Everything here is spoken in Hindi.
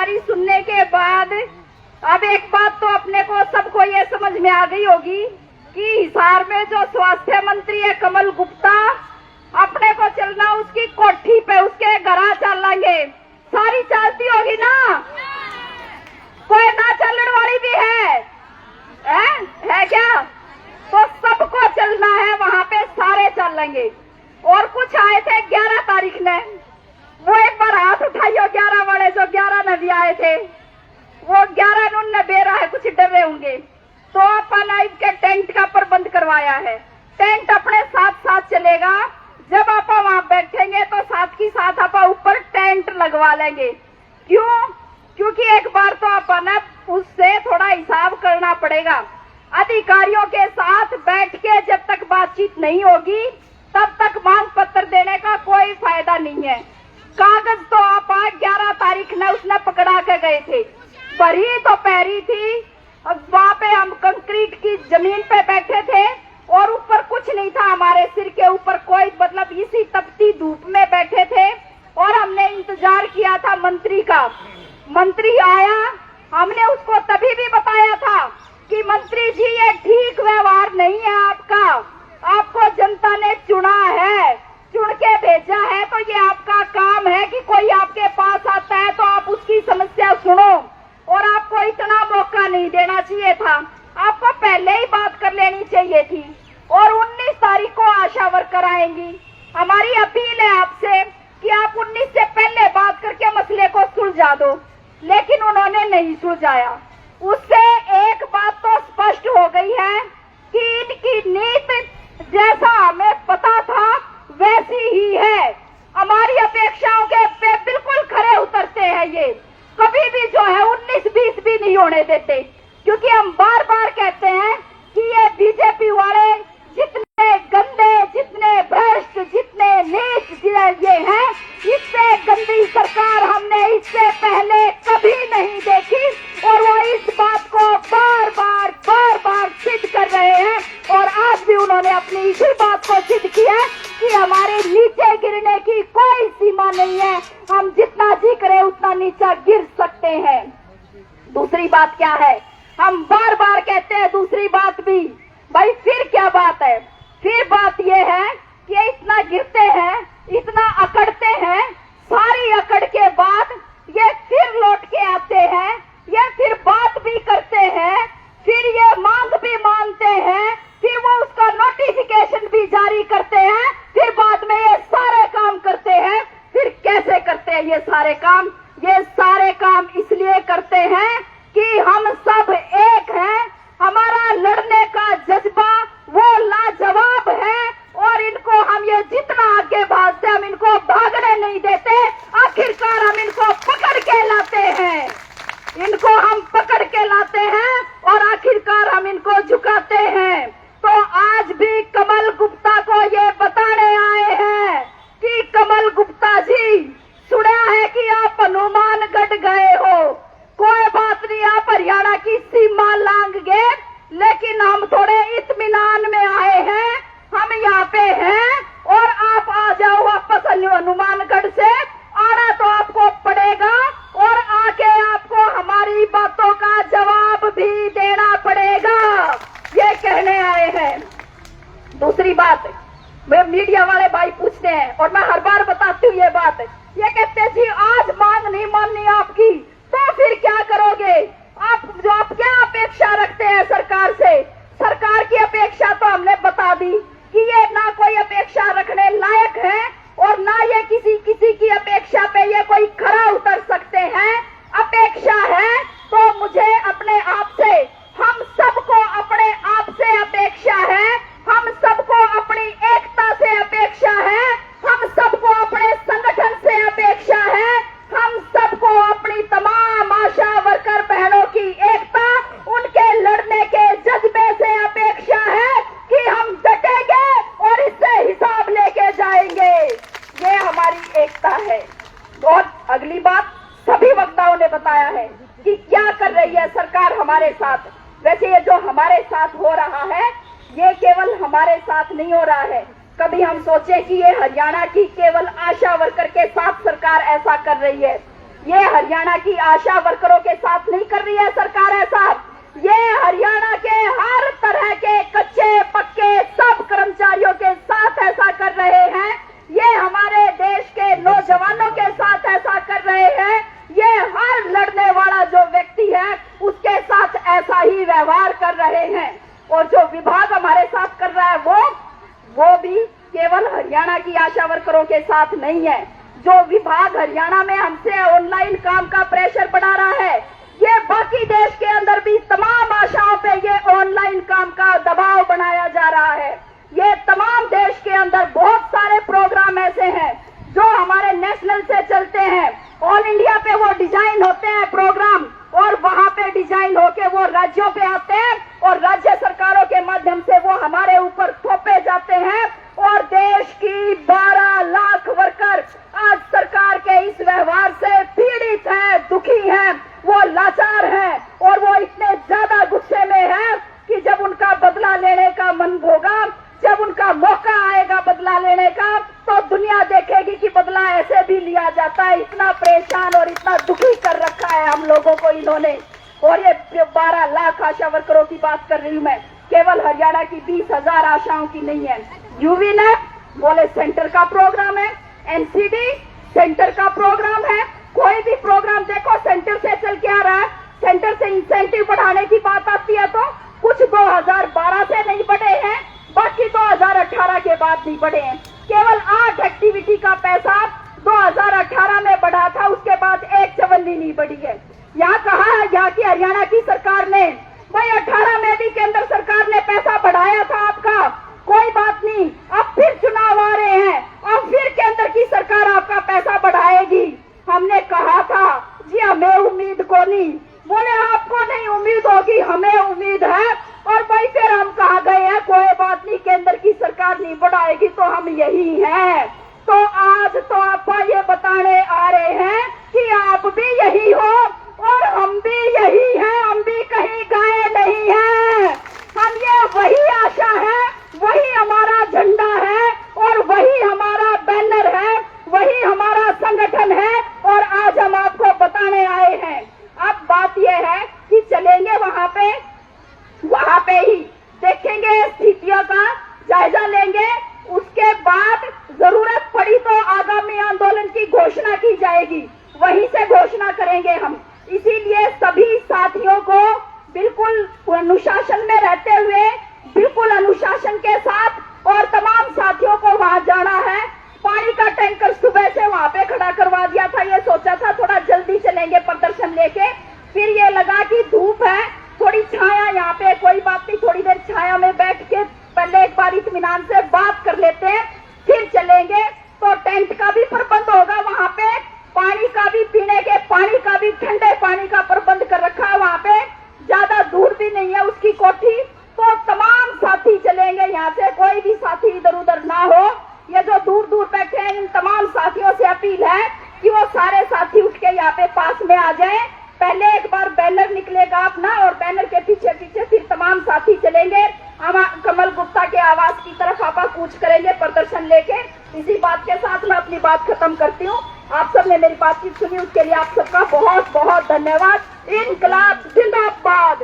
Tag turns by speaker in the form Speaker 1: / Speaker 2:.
Speaker 1: हमारी सुनने के बाद अब एक बात तो अपने को सबको ये समझ में आ गई होगी कि हिसार में जो स्वास्थ्य मंत्री है कमल गुप्ता, अपने को चलना उसकी कोठी पे, उसके घर चलेंगे। सारी चलती होगी ना, कोई ना चलने वाली भी है क्या? तो सबको चलना है वहां पे, सारे चलेंगे। और कुछ आए थे 11 तारीख ने, वो एक बार हाथ उठाइयो 11 वाले जो 11 नदी आए थे, वो 11 उनने बेरा है, कुछ डरे होंगे। तो अपन के टेंट का प्रबंध करवाया है। टेंट अपने साथ साथ चलेगा। जब आप वहां बैठेंगे तो साथ की साथ आप ऊपर टेंट लगवा लेंगे। क्यों? क्योंकि एक बार तो अपन उससे थोड़ा हिसाब करना पड़ेगा। अधिकारियों के साथ बैठ के जब तक बातचीत नहीं होगी तब तक मांग पत्र देने का कोई फायदा नहीं है। कागज तो आप 11 तारीख ने उसने पकड़ा के गए थे, भरी तो पैरी थी। अब वहां पे हम कंक्रीट की जमीन पे बैठे थे और ऊपर कुछ नहीं था, हमारे सिर के ऊपर कोई, मतलब इसी तपती धूप में बैठे थे और हमने इंतजार किया था मंत्री का। मंत्री आया, हमने उसको तभी भी बताया था कि मंत्री जी ये ठीक व्यवहार नहीं है आपका, आपको जनता ने चुना है, चुन के भेजा है, तो ये आपका काम है कि कोई आपके पास आता है तो आप उसकी समस्या सुनो। और आपको इतना मौका नहीं देना चाहिए था, आपको पहले ही बात कर लेनी चाहिए थी। और 19 तारीख को आशा वर्कर आएंगी। हमारी अपील है आपसे कि आप 19 से पहले बात करके मसले को सुलझा दो, लेकिन उन्होंने नहीं सुलझाया। उससे एक बात तो स्पष्ट हो गई है कि इनकी नीति जैसा हमें पता था वैसी ही है। हमारी अपेक्षाओं के पे बिल्कुल खरे उतरते हैं। ये कभी भी जो है 19-20 भी नहीं होने देते, क्योंकि हम बार बार कहते हैं कि ये बीजेपी वाले जितने गंदे, जितने भ्रष्ट, जितने नीच ये हैं, इससे गंदी सरकार हमने इससे पहले कभी नहीं देखी। और वो इस बात को बार बार सिद्ध कर रहे हैं। और आज भी उन्होंने अपनी इसी बात को सिद्ध किया कि हमारे नीचे गिरने की कोई सीमा नहीं है, हम जितना जी करें उतना नीचा गिर सकते हैं। दूसरी बात क्या है? हम बार बार कहते हैं दूसरी बात भी, भाई फिर क्या बात है? फिर बात यह है कि इतना गिरते हैं, इतना अकड़ते हैं, सारी अकड़ के बाद ये फिर लौट के आते हैं, ये फिर बात भी करते हैं, फिर ये मांग भी मानते हैं, फिर वो उसका नोटिफिकेशन भी जारी करते हैं, फिर बाद में ये सारे काम करते हैं। फिर कैसे करते हैं ये सारे काम? ये सारे काम इसलिए करते हैं कि हम सब एक हैं, हमारा लड़ने का जज्बा वो लाजवाब है। और इनको हम ये जितना आगे भागते हम इनको भागने नहीं देते। आखिरकार हम इनको पकड़ के लाते हैं, इनको हम पकड़ के लाते हैं और आखिरकार हम इनको झुकाते हैं। तो आज भी कमल गुप्ता को ये बताने आए हैं कि कमल गुप्ता जी, सुना है कि आप हनुमानगढ़ गए हो, कोई बात नहीं, आप हरियाणा की सीमा लांग गए, लेकिन हम थोड़े इत्मीनान में आए हैं, हम यहाँ पे हैं और आप आ जाओ वापस हनुमानगढ़ से। आना तो आपको पड़ेगा और आके आपको हमारी बातों का जवाब भी देना पड़ेगा, ये कहने आए हैं। दूसरी बात, वे मीडिया वाले भाई पूछते हैं और मैं हर बार बताती हूँ ये बात, ये कहते हैं जी आज मांग नहीं माननी आपकी तो फिर क्या करोगे? आप क्या अपेक्षा रखते हैं सरकार से? सरकार की अपेक्षा तो हमने बता दी कि ये ना कोई अपेक्षा रखने लायक है और ना ये किसी की अपेक्षा पे ये कोई खरा उतर सकते हैं। अपेक्षा है तो मुझे अपने आप से, हम सबको अपने आप से अपेक्षा है, हम सबको अपनी एकता से अपेक्षा है, हम सबको अपने संगठन से अपेक्षा है, हम सबको अपनी तमाम आशा वर्कर बहनों की एकता, उनके लड़ने के जज्बे से अपेक्षा है कि हम डटेंगे और इससे हिसाब लेके जाएंगे। ये हमारी एकता है। और अगली बात, सभी वक्ताओं ने बताया है कि क्या कर रही है सरकार हमारे साथ। वैसे ये जो हमारे साथ हो रहा है ये केवल हमारे साथ नहीं हो रहा है। कभी हम सोचे कि ये हरियाणा की केवल आशा वर्कर के साथ सरकार ऐसा कर रही है। ये हरियाणा की आशा वर्करों के साथ नहीं कर रही है सरकार ऐसा, ये हरियाणा के हर तरह के कच्चे पक्के सब कर्मचारियों के साथ ऐसा कर रहे हैं, ये हमारे देश के नौजवानों के साथ ऐसा कर रहे हैं, ये हर लड़ने वाला जो व्यक्ति है उसके साथ ऐसा ही व्यवहार कर रहे हैं। और जो विभाग हमारे साथ कर रहा है वो भी केवल हरियाणा की आशा वर्करों के साथ नहीं है। जो विभाग हरियाणा में हमसे ऑनलाइन काम का प्रेशर बढ़ा रहा है, ये बाकी देश के अंदर भी तमाम आशाओं पे ये ऑनलाइन काम का दबाव बनाया जा रहा है। ये तमाम देश के अंदर बहुत सारे प्रोग्राम ऐसे हैं जो हमारे नेशनल से चलते हैं, ऑल इंडिया पे वो डिजाइन होते हैं प्रोग्राम, और वहां पे डिजाइन होके वो राज्यों पे आते हैं और राज्य सरकारों के माध्यम से वो हमारे ऊपर थोपे जाते हैं। और देश की 12 लाख वर्कर आज सरकार के इस व्यवहार से पीड़ित है, दुखी है, वो लाचार है, और वो इतने ज्यादा गुस्से में है कि जब उनका बदला लेने का मन होगा, जब उनका मौका आएगा बदला लेने का, तो दुनिया देखेगी कि बदला ऐसे भी लिया जाता है। इतना परेशान और इतना दुखी कर रखा है हम लोगों को इन्होंने। और ये 12 लाख आशा वर्करों की बात कर रही हूँ मैं, केवल हरियाणा की 20,000 आशाओं की नहीं है। यूवी ने बोले सेंटर का प्रोग्राम है, एनसीडी सेंटर का प्रोग्राम है, कोई भी प्रोग्राम देखो सेंटर से चल के आ रहा है। सेंटर से इंसेंटिव बढ़ाने की बात आती है तो कुछ 2012 से नहीं बढ़े हैं, बाकी 2018 के बाद नहीं बढ़े हैं। केवल 8 एक्टिविटी का पैसा 2018 में बढ़ा था, उसके बाद एक चवन्नी नहीं बढ़ी है। यहाँ कहा है यहाँ की हरियाणा की सरकार ने, भाई 18 में भी केंद्र सरकार ने पैसा बढ़ाया था आपका, कोई बात नहीं, अब फिर चुनाव आ रहे हैं, अब फिर केंद्र की सरकार आपका पैसा बढ़ाएगी। हमने कहा था जी हमें उम्मीद को नहीं, बोले आपको नहीं उम्मीद होगी, हमें उम्मीद है। और भाई फिर हम कहा गए हैं कोई बात नहीं, केंद्र की सरकार नहीं बढ़ाएगी तो हम यही हैं। तो आज तो आप ये बताने आ रहे हैं कि आप भी यही हो और हम भी यही हैं, हम भी कहीं गए नहीं हैं। हम ये वही आशा है, वही हमारा झंडा है और वही हमारा बैनर है, वही हमारा संगठन है, और आज हम आपको बताने आए हैं। अब बात यह है कि चलेंगे वहां पे ही देखेंगे, स्थितियों का जायजा लेंगे, उसके बाद जरूरत पड़ी तो आगामी आंदोलन की घोषणा की जाएगी, वहीं से घोषणा करेंगे हम। इसीलिए सभी साथियों को बिल्कुल अनुशासन में रहते हुए, बिल्कुल अनुशासन के साथ, और तमाम साथियों को वहां जाना है। पानी का टैंकर सुबह से वहां पे खड़ा करवा दिया था, ये सोचा था थोड़ा जल्दी चलेंगे प्रदर्शन लेके, फिर ये लगा कि धूप है, थोड़ी छाया यहाँ पे, कोई बात नहीं, थोड़ी देर छाया में बैठ के पहले एक बार इत्मीनान से बात कर लेते हैं, फिर चलेंगे। तो टेंट का भी प्रबंध होगा वहां पे, पानी का भी, पीने के पानी का भी, ठंडे पानी का प्रबंध कर रखा है वहां पे, ज्यादा दूर भी नहीं है उसकी कोठी। तो तमाम साथी चलेंगे यहाँ से, कोई भी साथी इधर उधर ना हो। ये जो दूर दूर बैठे हैं इन तमाम साथियों से अपील है कि वो सारे साथी उठ के यहाँ पे पास में आ जाएं। पहले एक बार बैनर निकलेगा अपना, और बैनर के पीछे पीछे फिर तमाम साथी चलेंगे। हम कमल गुप्ता के आवास की तरफ आपा कूच करेंगे प्रदर्शन लेके। इसी बात के साथ मैं अपनी बात खत्म करती हूँ। आप सब ने मेरी बातचीत सुनी, उसके लिए आप सबका बहुत बहुत धन्यवाद। इनकलाब जिंदाबाद।